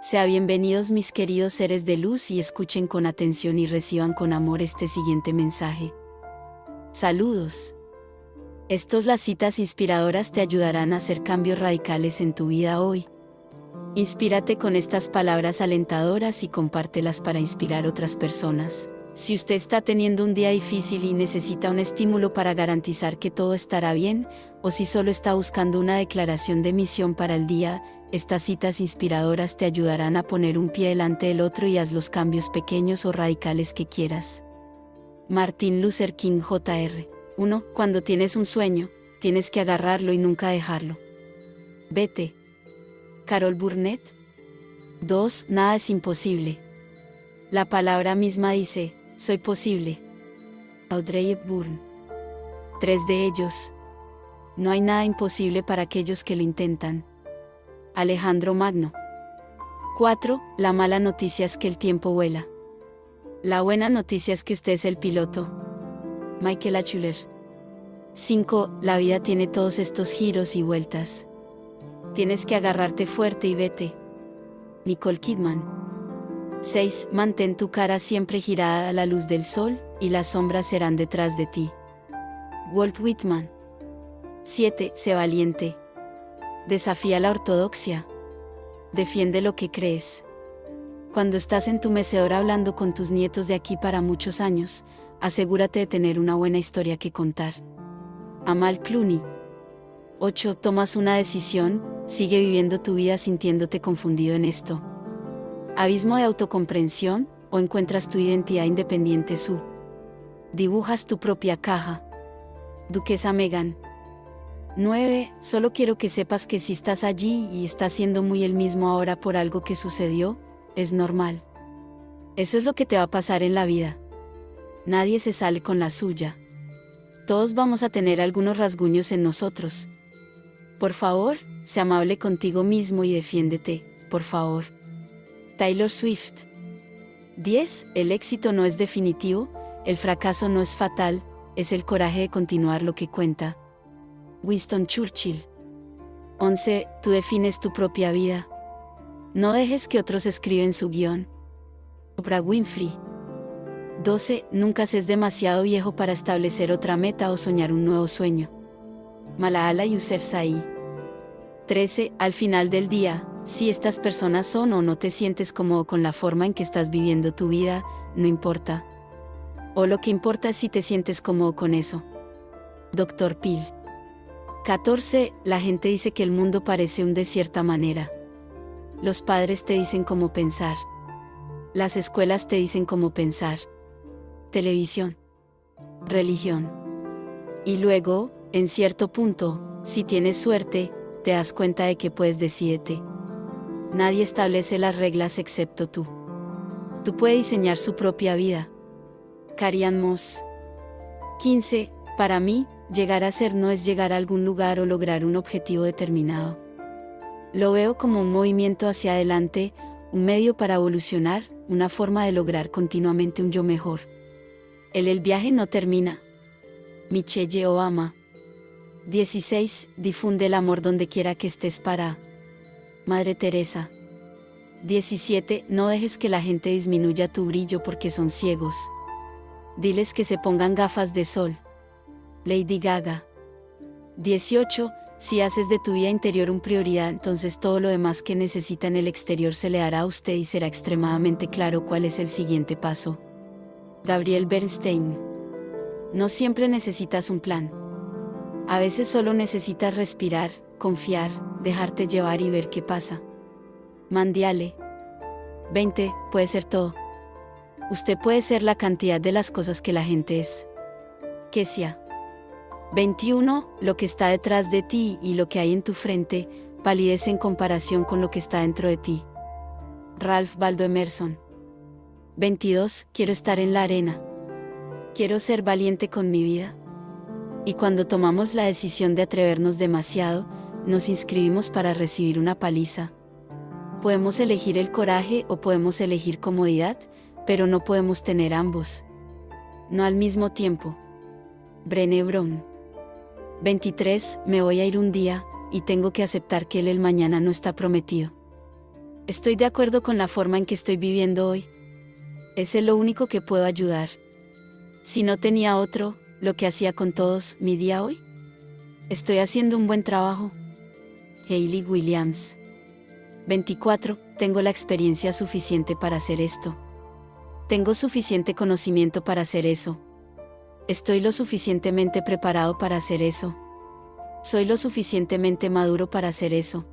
Sean bienvenidos mis queridos seres de luz y escuchen con atención y reciban con amor este siguiente mensaje. Saludos. Las citas inspiradoras te ayudarán a hacer cambios radicales en tu vida hoy. Inspírate con estas palabras alentadoras y compártelas para inspirar otras personas. Si usted está teniendo un día difícil y necesita un estímulo para garantizar que todo estará bien, o si solo está buscando una declaración de misión para el día, estas citas inspiradoras te ayudarán a poner un pie delante del otro y haz los cambios pequeños o radicales que quieras. Martin Luther King Jr. 1. Cuando tienes un sueño, tienes que agarrarlo y nunca dejarlo. Vete. Carol Burnett. 2. Nada es imposible. La palabra misma dice, soy posible. Audrey Hepburn. 3 de ellos. No hay nada imposible para aquellos que lo intentan. Alejandro Magno. 4. La mala noticia es que el tiempo vuela. La buena noticia es que usted es el piloto. Michael Achuler. 5. La vida tiene todos estos giros y vueltas. Tienes que agarrarte fuerte y vete. Nicole Kidman. 6. Mantén tu cara siempre girada a la luz del sol, y las sombras serán detrás de ti. Walt Whitman. 7. Sé valiente. Desafía la ortodoxia. Defiende lo que crees. Cuando estás en tu mecedora hablando con tus nietos de aquí para muchos años, asegúrate de tener una buena historia que contar. Amal Clooney. 8. Tomas una decisión, sigue viviendo tu vida sintiéndote confundido en esto. Abismo de autocomprensión, o encuentras tu identidad independiente. Dibujas tu propia caja. Duquesa Meghan. 9. Solo quiero que sepas que si estás allí y estás siendo muy el mismo ahora por algo que sucedió, es normal. Eso es lo que te va a pasar en la vida. Nadie se sale con la suya. Todos vamos a tener algunos rasguños en nosotros. Por favor, sé amable contigo mismo y defiéndete, por favor. Taylor Swift. 10. El éxito no es definitivo, el fracaso no es fatal, es el coraje de continuar lo que cuenta. Winston Churchill. 11. Tú defines tu propia vida. No dejes que otros escriben su guión. Oprah Winfrey. 12. Nunca seas demasiado viejo para establecer otra meta o soñar un nuevo sueño. Malala Yousafzai. 13. Al final del día, si estas personas son o no te sientes cómodo con la forma en que estás viviendo tu vida, no importa. O lo que importa es si te sientes cómodo con eso. Dr. Phil. 14. La gente dice que el mundo parece de cierta manera. Los padres te dicen cómo pensar. Las escuelas te dicen cómo pensar. Televisión. Religión. Y luego, en cierto punto, si tienes suerte, te das cuenta de que puedes decidirte. Nadie establece las reglas excepto tú. Tú puedes diseñar su propia vida. Carrie Moss. 15. Para mí, llegar a ser no es llegar a algún lugar o lograr un objetivo determinado. Lo veo como un movimiento hacia adelante, un medio para evolucionar, una forma de lograr continuamente un yo mejor. El viaje no termina. Michelle Obama. 16. Difunde el amor donde quiera que estés para Madre Teresa. 17. No dejes que la gente disminuya tu brillo porque son ciegos. Diles que se pongan gafas de sol. Lady Gaga. 18. Si haces de tu vida interior una prioridad, entonces todo lo demás que necesita en el exterior se le dará a usted y será extremadamente claro cuál es el siguiente paso. Gabriel Bernstein. No siempre necesitas un plan. A veces solo necesitas respirar, confiar, dejarte llevar y ver qué pasa. Mandiale. 20. Puede ser todo. Usted puede ser la cantidad de las cosas que la gente es. Kesia. 21. Lo que está detrás de ti y lo que hay en tu frente, palidece en comparación con lo que está dentro de ti. Ralph Waldo Emerson. 22. Quiero estar en la arena. Quiero ser valiente con mi vida. Y cuando tomamos la decisión de atrevernos demasiado, nos inscribimos para recibir una paliza. Podemos elegir el coraje o podemos elegir comodidad, pero no podemos tener ambos. No al mismo tiempo. Brené Brown. 23. Me voy a ir un día, y tengo que aceptar que el mañana no está prometido. Estoy de acuerdo con la forma en que estoy viviendo hoy. Es lo único que puedo ayudar. Si no tenía otro, lo que hacía con todos, mi día hoy. Estoy haciendo un buen trabajo. Hayley Williams. 24. Tengo la experiencia suficiente para hacer esto. Tengo suficiente conocimiento para hacer eso. Estoy lo suficientemente preparado para hacer eso. Soy lo suficientemente maduro para hacer eso.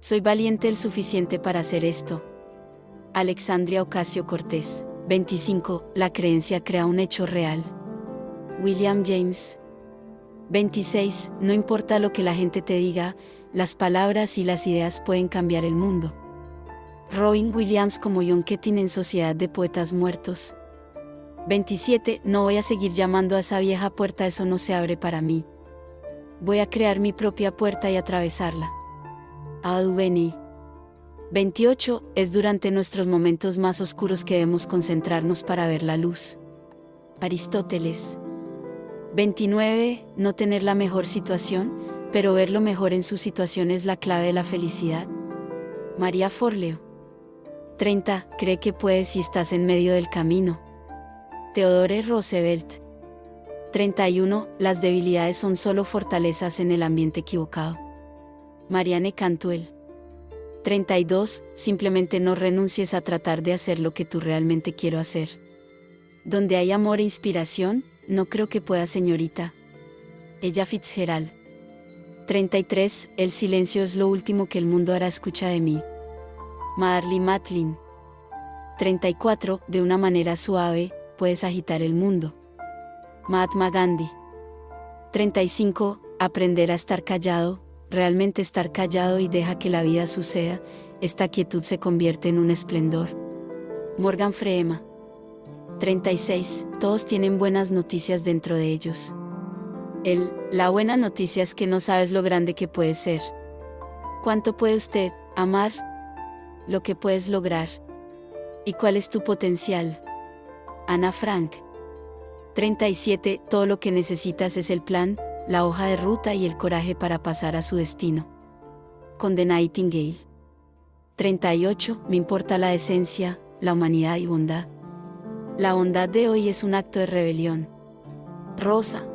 Soy valiente el suficiente para hacer esto. Alexandria Ocasio-Cortez. 25. La creencia crea un hecho real. William James. 26. No importa lo que la gente te diga, las palabras y las ideas pueden cambiar el mundo. Robin Williams como John Keating en Sociedad de Poetas Muertos. 27. No voy a seguir llamando a esa vieja puerta, eso no se abre para mí. Voy a crear mi propia puerta y atravesarla. Adu Beni. 28. Es durante nuestros momentos más oscuros que debemos concentrarnos para ver la luz. Aristóteles. 29. No tener la mejor situación, pero ver lo mejor en su situación es la clave de la felicidad. María Forleo. 30. Cree que puedes si estás en medio del camino. Theodore Roosevelt. 31. Las debilidades son solo fortalezas en el ambiente equivocado. Marianne Cantwell. 32. Simplemente no renuncies a tratar de hacer lo que tú realmente quiero hacer. Donde hay amor e inspiración, no creo que pueda, señorita. Ella Fitzgerald. 33. El silencio es lo último que el mundo hará, escucha de mí. Marlee Matlin. 34. De una manera suave, puedes agitar el mundo. Mahatma Gandhi. 35. Aprender a estar callado, realmente estar callado y deja que la vida suceda, esta quietud se convierte en un esplendor. Morgan Freeman. 36. Todos tienen buenas noticias dentro de ellos. La buena noticia es que no sabes lo grande que puede ser. ¿Cuánto puede usted amar? Lo que puedes lograr. ¿Y cuál es tu potencial? Ana Frank. 37. Todo lo que necesitas es el plan, la hoja de ruta y el coraje para pasar a su destino. Conde Nightingale. 38. Me importa la esencia, la humanidad y bondad. La bondad de hoy es un acto de rebelión. Rosa.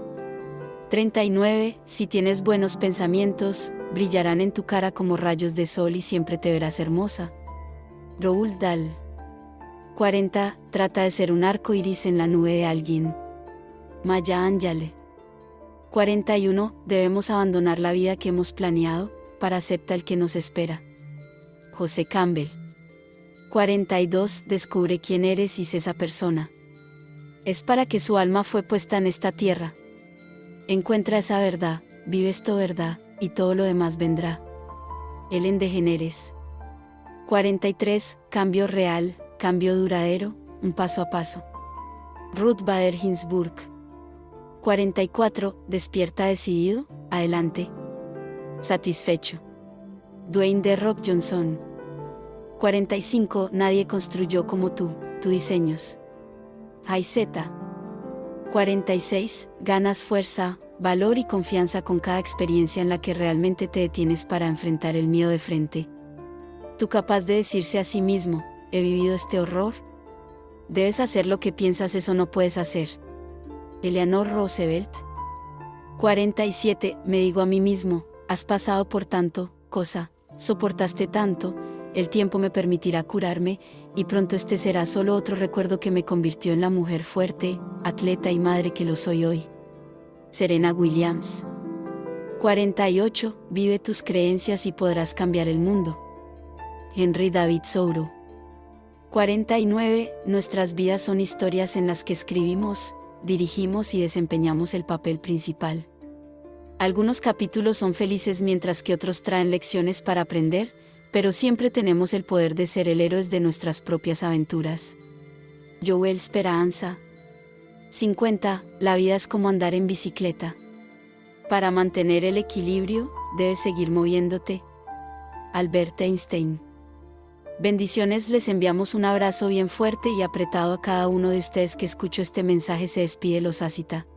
39. Si tienes buenos pensamientos, brillarán en tu cara como rayos de sol y siempre te verás hermosa. Roald Dahl. 40. Trata de ser un arco iris en la nube de alguien. Maya Angelou. 41. Debemos abandonar la vida que hemos planeado, para aceptar el que nos espera. José Campbell. 42. Descubre quién eres y sé esa persona. Es para que su alma fue puesta en esta tierra. Encuentra esa verdad, vive esta verdad, y todo lo demás vendrá. Ellen DeGeneres. 43. Cambio real, cambio duradero, un paso a paso. Ruth Bader Ginsburg. 44. Despierta decidido, adelante. Satisfecho. Dwayne The Rock Johnson. 45. Nadie construyó como tú, tus diseños. Haizeta. 46. Ganas fuerza, valor y confianza con cada experiencia en la que realmente te detienes para enfrentar el miedo de frente. Tú capaz de decirse a sí mismo, ¿he vivido este horror? Debes hacer lo que piensas, eso no puedes hacer. Eleanor Roosevelt. 47. Me digo a mí mismo, has pasado por tanto, cosa, soportaste tanto, el tiempo me permitirá curarme, y pronto este será solo otro recuerdo que me convirtió en la mujer fuerte, atleta y madre que lo soy hoy. Serena Williams. 48. Vive tus creencias y podrás cambiar el mundo. Henry David Thoreau. 49. Nuestras vidas son historias en las que escribimos, dirigimos y desempeñamos el papel principal. Algunos capítulos son felices mientras que otros traen lecciones para aprender, pero siempre tenemos el poder de ser el héroe de nuestras propias aventuras. Joel Speranza. 50. La vida es como andar en bicicleta. Para mantener el equilibrio, debes seguir moviéndote. Albert Einstein. Bendiciones, les enviamos un abrazo bien fuerte y apretado a cada uno de ustedes que escuchó este mensaje. Se despide Losacita.